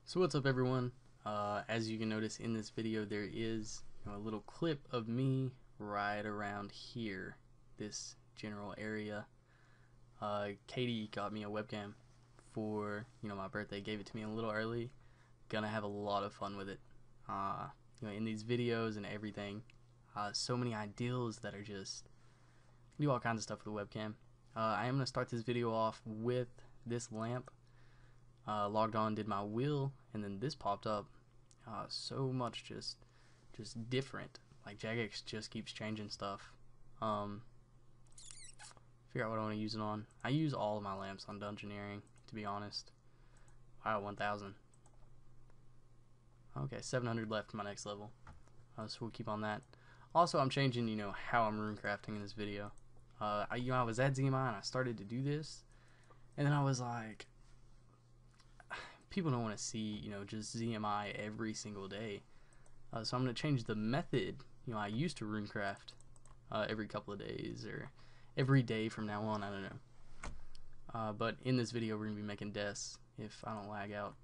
So what's up, everyone? As you can notice in this video, there is a little clip of me right around here, this general area. Katie got me a webcam for my birthday, gave it to me a little early. Gonna have a lot of fun with it. In these videos and everything. So many ideals that are just do all kinds of stuff with a webcam. I am gonna start this video off with this lamp. Logged on, did my wheel, and then this popped up. So much just different. Like Jagex just keeps changing stuff. Figure out what I want to use it on. I use all of my lamps on Dungeoneering, to be honest. Wow, 1,000. Okay, 700 left for my next level. So we'll keep on that. Also, I'm changing, how I'm runecrafting in this video. I was at ZMI and I started to do this, and then I was like, people don't want to see, just ZMI every single day. So I'm going to change the method, I used to runecraft every couple of days or every day from now on, I don't know. But in this video, we're going to be making deaths if I don't lag out.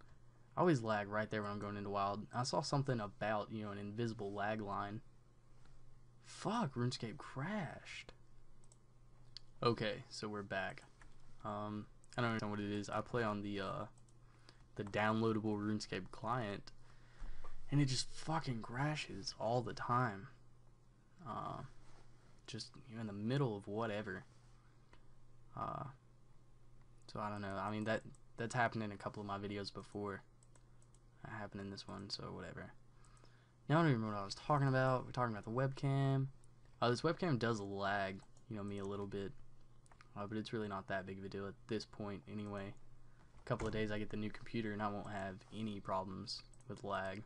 I always lag right there when I'm going into wild. I saw something about, an invisible lag line. Fuck, Runescape crashed. Okay, so we're back. I don't understand what it is. I play on the downloadable RuneScape client, and it just fucking crashes all the time. Just in the middle of whatever. So I don't know. I mean, that's happened in a couple of my videos before. That happened in this one, so whatever. Now I don't even remember what I was talking about. We're talking about the webcam. This webcam does lag, me a little bit, but it's really not that big of a deal at this point anyway. Couple of days I get the new computer and I won't have any problems with lag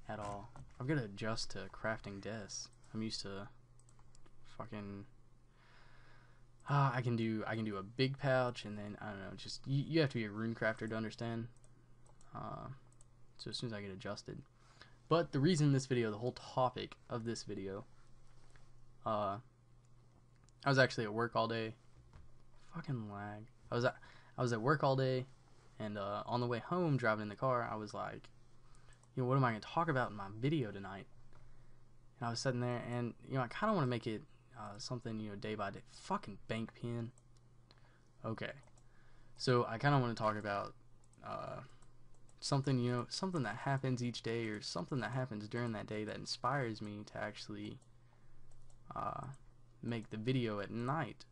at all. I've got to adjust to crafting deaths. I'm used to fucking I can do a big pouch, and then I don't know, just you have to be a rune crafter to understand. So as soon as I get adjusted. But the reason this video, the whole topic of this video, I was actually at work all day. Fucking lag. I was at work all day, and on the way home, driving in the car, I was like, what am I going to talk about in my video tonight? And I was sitting there, and, I kind of want to make it something, day by day. Fucking bank pen. Okay. So I kind of want to talk about something, something that happens each day, or something that happens during that day that inspires me to actually make the video at night.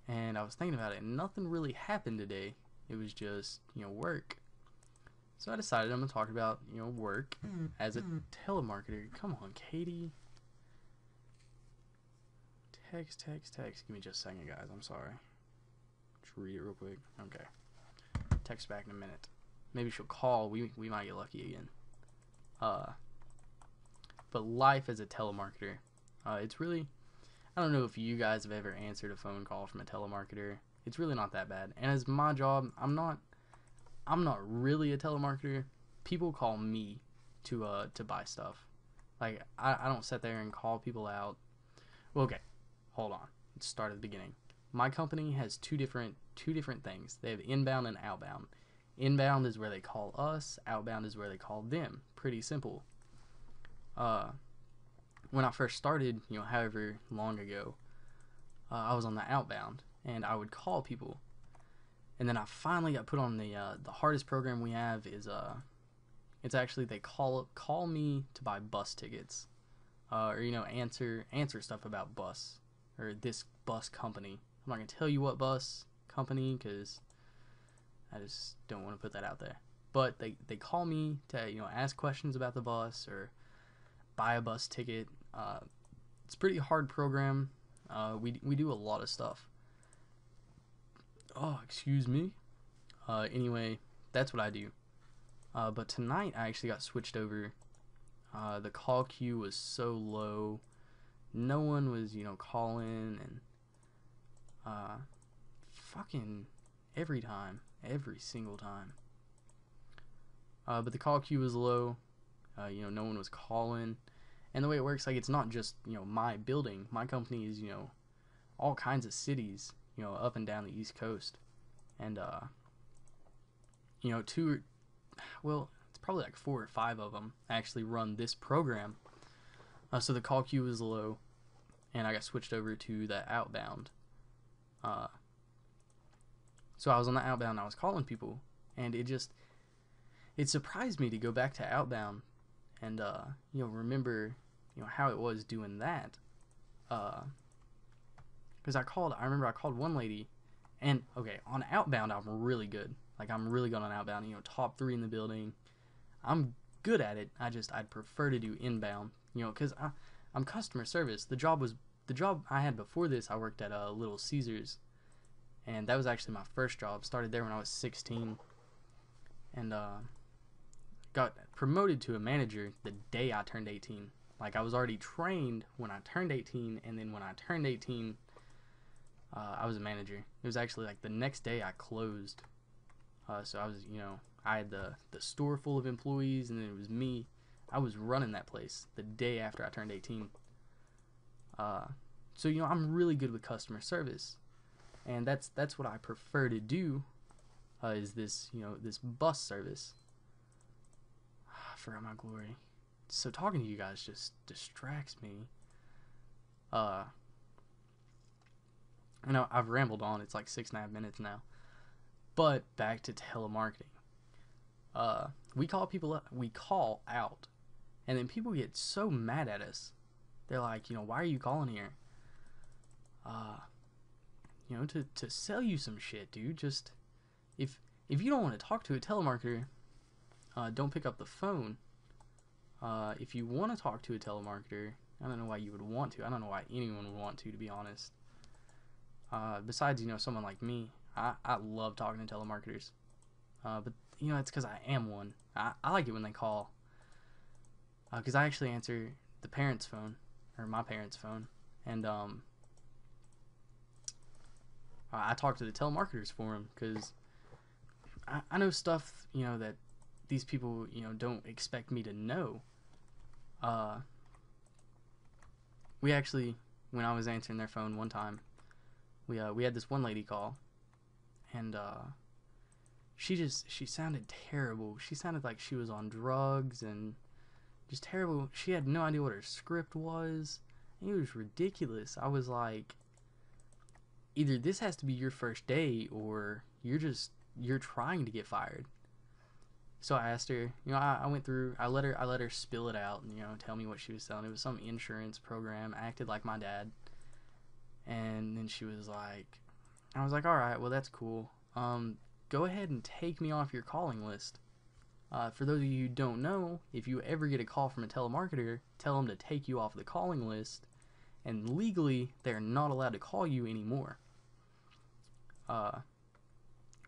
And I was thinking about it, and nothing really happened today. It was just, work. So I decided I'm going to talk about, work as a telemarketer. Come on, Katie. Text. Give me just a second, guys. I'm sorry. Just read it real quick. Okay. Text back in a minute. Maybe she'll call. We might get lucky again. But life as a telemarketer. It's really... I don't know if you guys have ever answered a phone call from a telemarketer. It's really not that bad. And as my job, I'm not really a telemarketer. People call me to buy stuff. Like I don't sit there and call people out. Well, okay, hold on. Let's start at the beginning. My company has two different things. They have inbound and outbound. Inbound is where they call us. Outbound is where they call them. Pretty simple. When I first started, however long ago, I was on the outbound, and I would call people. And then I finally got put on the hardest program we have is it's actually they call me to buy bus tickets, or answer stuff about bus or this bus company. I'm not gonna tell you what bus company because I just don't want to put that out there. But they call me to ask questions about the bus or buy a bus ticket. It's a pretty hard program. We do a lot of stuff. Oh, excuse me. Anyway, that's what I do. But tonight I actually got switched over. The call queue was so low. No one was, calling, and fucking every single time. But the call queue was low. No one was calling. And the way it works, like, it's not just, my building. My company is, all kinds of cities, up and down the East Coast. And, you know, it's probably like 4 or 5 of them actually run this program. So the call queue was low, and I got switched over to the outbound. So I was on the outbound, I was calling people, and it surprised me to go back to outbound and, you know, remember, you know, how it was doing that. Because I remember I called one lady, and, okay, on outbound, I'm really good. Like, I'm really good on outbound, you know, top 3 in the building. I'm good at it. I'd prefer to do inbound, you know, because I'm customer service. The job I had before this, I worked at Little Caesars, and that was actually my first job. Started there when I was 16, and got promoted to a manager the day I turned 18. Like, I was already trained when I turned 18, and then when I turned 18, I was a manager. It was actually like the next day I closed. So I was, you know, I had the store full of employees, and then it was me. I was running that place the day after I turned 18. So, you know, I'm really good with customer service, and that's what I prefer to do. Is this, you know, this bus service. I forgot my glory. So talking to you guys just distracts me. I know I've rambled on. It's like 6.5 minutes now. But back to telemarketing. We call people up, we call out, and then people get so mad at us. They're like, you know, why are you calling here? You know, to sell you some shit, dude. Just if you don't want to talk to a telemarketer, don't pick up the phone. If you want to talk to a telemarketer, I don't know why you would want to. I don't know why anyone would want to be honest. Besides, you know, someone like me, I love talking to telemarketers. But, you know, it's because I am one. I like it when they call. Because I actually answer the parents' phone, or my parents' phone. And, I talk to the telemarketers for them, because I know stuff, you know, that these people, you know, don't expect me to know. We actually, when I was answering their phone one time, we had this one lady call, and she sounded terrible. She sounded like she was on drugs and just terrible. She had no idea what her script was. It was ridiculous. I was like, either this has to be your first day, or you're trying to get fired. So I asked her, you know, I went through, I let her spill it out and, you know, tell me what she was selling. It was some insurance program. I acted like my dad. And then she was like, I was like, all right, well, that's cool. Go ahead and take me off your calling list. For those of you who don't know, if you ever get a call from a telemarketer, tell them to take you off the calling list, and legally, they're not allowed to call you anymore.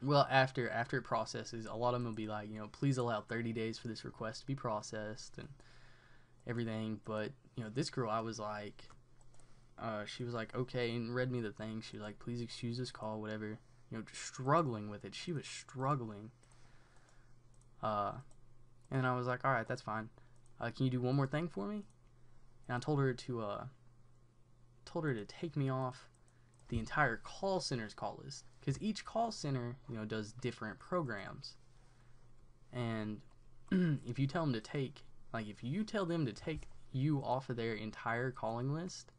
Well, after it processes, a lot of them will be like, you know, please allow 30 days for this request to be processed and everything. But, you know, this girl, I was like, she was like, okay, and read me the thing. She was like, please excuse this call, whatever. You know, just struggling with it. She was struggling. And I was like, all right, that's fine. Can you do one more thing for me? And I told her to take me off the entire call center's call list, because each call center, you know, does different programs. And if you tell them to take you off of their entire calling list,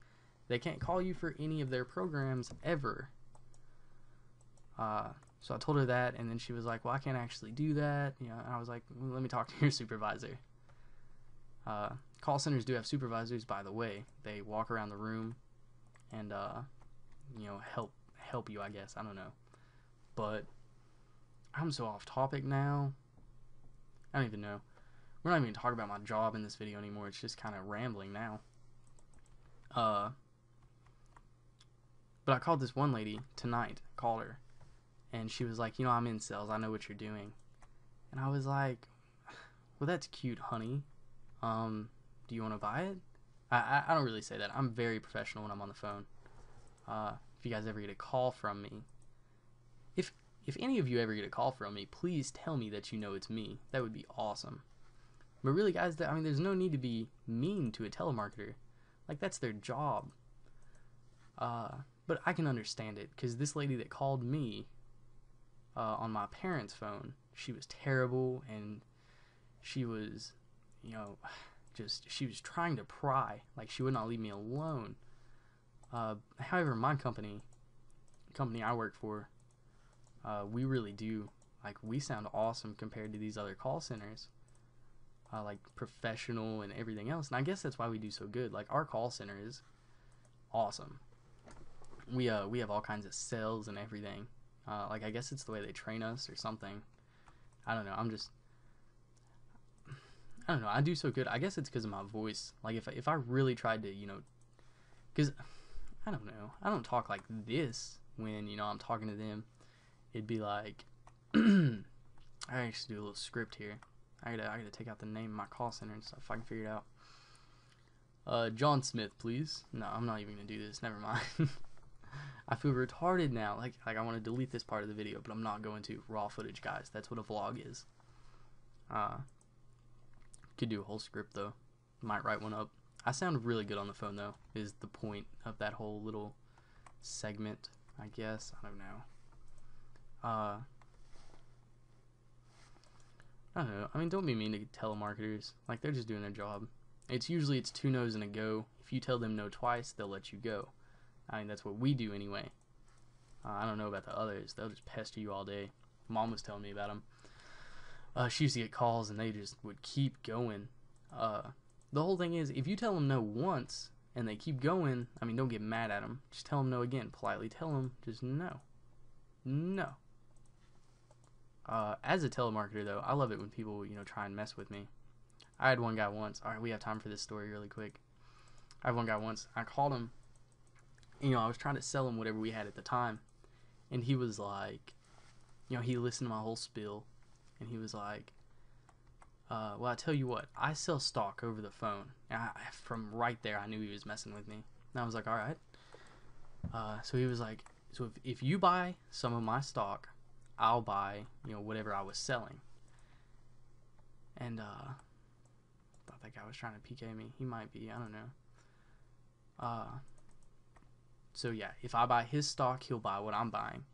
they can't call you for any of their programs ever. So I told her that, and then she was like, well, I can't actually do that. You know, and I was like, well, let me talk to your supervisor. Call centers do have supervisors, by the way. They walk around the room and, you know, help you, I guess. I don't know. But I'm so off topic now. I don't even know. We're not even talking about my job in this video anymore. It's just kind of rambling now. But I called this one lady tonight. Called her. And she was like, you know, I'm in sales. I know what you're doing. And I was like, well, that's cute, honey. Do you want to buy it? I don't really say that. I'm very professional when I'm on the phone. If you guys ever get a call from me, if any of you ever get a call from me, please tell me that you know it's me. That would be awesome. But really, guys, I mean, there's no need to be mean to a telemarketer. Like, that's their job. But I can understand it, because this lady that called me on my parents' phone, she was terrible, and she was, you know, she was trying to pry. Like, she would not leave me alone. However, my company I work for, we really do, like, we sound awesome compared to these other call centers. Like, professional and everything else. And I guess that's why we do so good. Like, our call center is awesome. We have all kinds of cells and everything. Like, I guess it's the way they train us or something. I don't know. I don't know. I do so good. I guess it's because of my voice. Like, if I really tried to, you know, because I don't know. I don't talk like this when, you know, I'm talking to them. It'd be like, I actually do a little script here. I gotta take out the name of my call center and stuff if I can figure it out. John Smith, please. No, I'm not even gonna do this. Never mind. I feel retarded now. Like I want to delete this part of the video, but I'm not going to. Raw footage, guys. That's what a vlog is. Could do a whole script though. Might write one up. I sound really good on the phone though. Is the point of that whole little segment, I guess. I don't know. I don't know. I mean, don't be mean to telemarketers. Like, they're just doing their job. It's usually 2 no's and a go. If you tell them no twice, they'll let you go. I mean, that's what we do anyway. I don't know about the others. They'll just pester you all day. Mom was telling me about them. She used to get calls and they just would keep going. The whole thing is, if you tell them no once and they keep going, I mean, don't get mad at them. Just tell them no again. Politely tell them just no. No. As a telemarketer, though, I love it when people, you know, try and mess with me. I had one guy once. Alright, we have time for this story really quick. I had one guy once. I called him. You know, I was trying to sell him whatever we had at the time. And he was like, you know, he listened to my whole spiel. And he was like, well, I tell you what, I sell stock over the phone. And from right there, I knew he was messing with me. And I was like, alright. So he was like, so if you buy some of my stock, I'll buy, you know, whatever I was selling. And thought that guy was trying to PK me. He might be, I don't know. So yeah, if I buy his stock, he'll buy what I'm buying,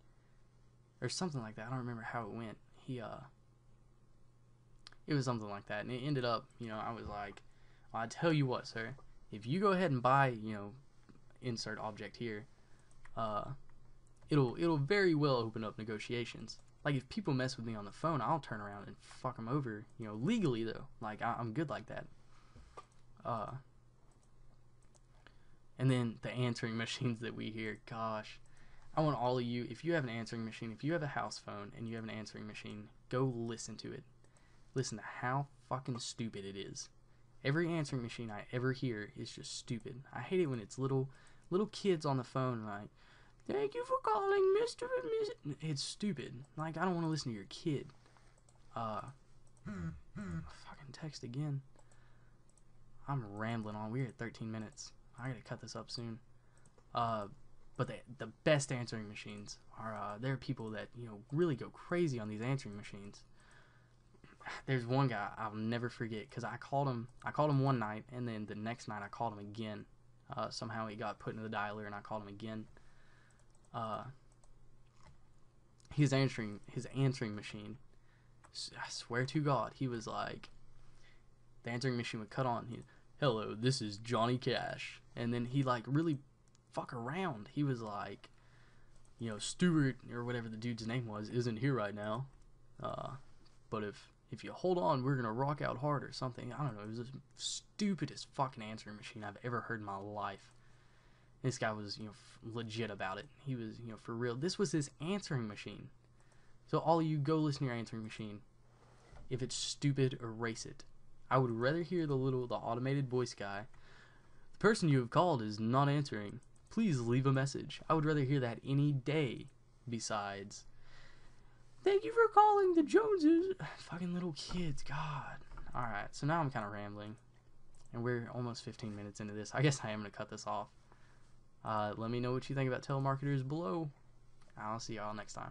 or something like that. I don't remember how it went. It was something like that, and it ended up, you know, I was like, well, I tell you what, sir, if you go ahead and buy, you know, insert object here, it'll very well open up negotiations. Like, if people mess with me on the phone, I'll turn around and fuck them over, you know, legally though. Like, I'm good like that. And then the answering machines that we hear, gosh, I want all of you, if you have an answering machine, if you have a house phone and you have an answering machine, go listen to it. Listen to how fucking stupid it is. Every answering machine I ever hear is just stupid. I hate it when it's little kids on the phone like, thank you for calling Mr. and Ms. It's stupid. Like, I don't want to listen to your kid. Fucking text again. I'm rambling on. We're at 13 minutes. I gotta cut this up soon. But the best answering machines are, there are people that, you know, really go crazy on these answering machines. There's one guy I'll never forget, because I called him one night, and then the next night I called him again. Somehow he got put into the dialer, and I called him again. His answering machine, I swear to God, he was like, the answering machine would cut on. Hello, this is Johnny Cash. And then he, like, really fuck around. He was like, you know, Stuart, or whatever the dude's name was, isn't here right now. But if you hold on, we're gonna rock out hard or something. I don't know. It was the stupidest fucking answering machine I've ever heard in my life. This guy was, you know, legit about it. He was, you know, for real. This was his answering machine. So all of you, go listen to your answering machine. If it's stupid, erase it. I would rather hear the automated voice guy. The person you have called is not answering. Please leave a message. I would rather hear that any day. Besides, thank you for calling the Joneses. Fucking little kids, God. Alright, so now I'm kind of rambling. And we're almost 15 minutes into this. I guess I am going to cut this off. Let me know what you think about telemarketers below. I'll see y'all next time.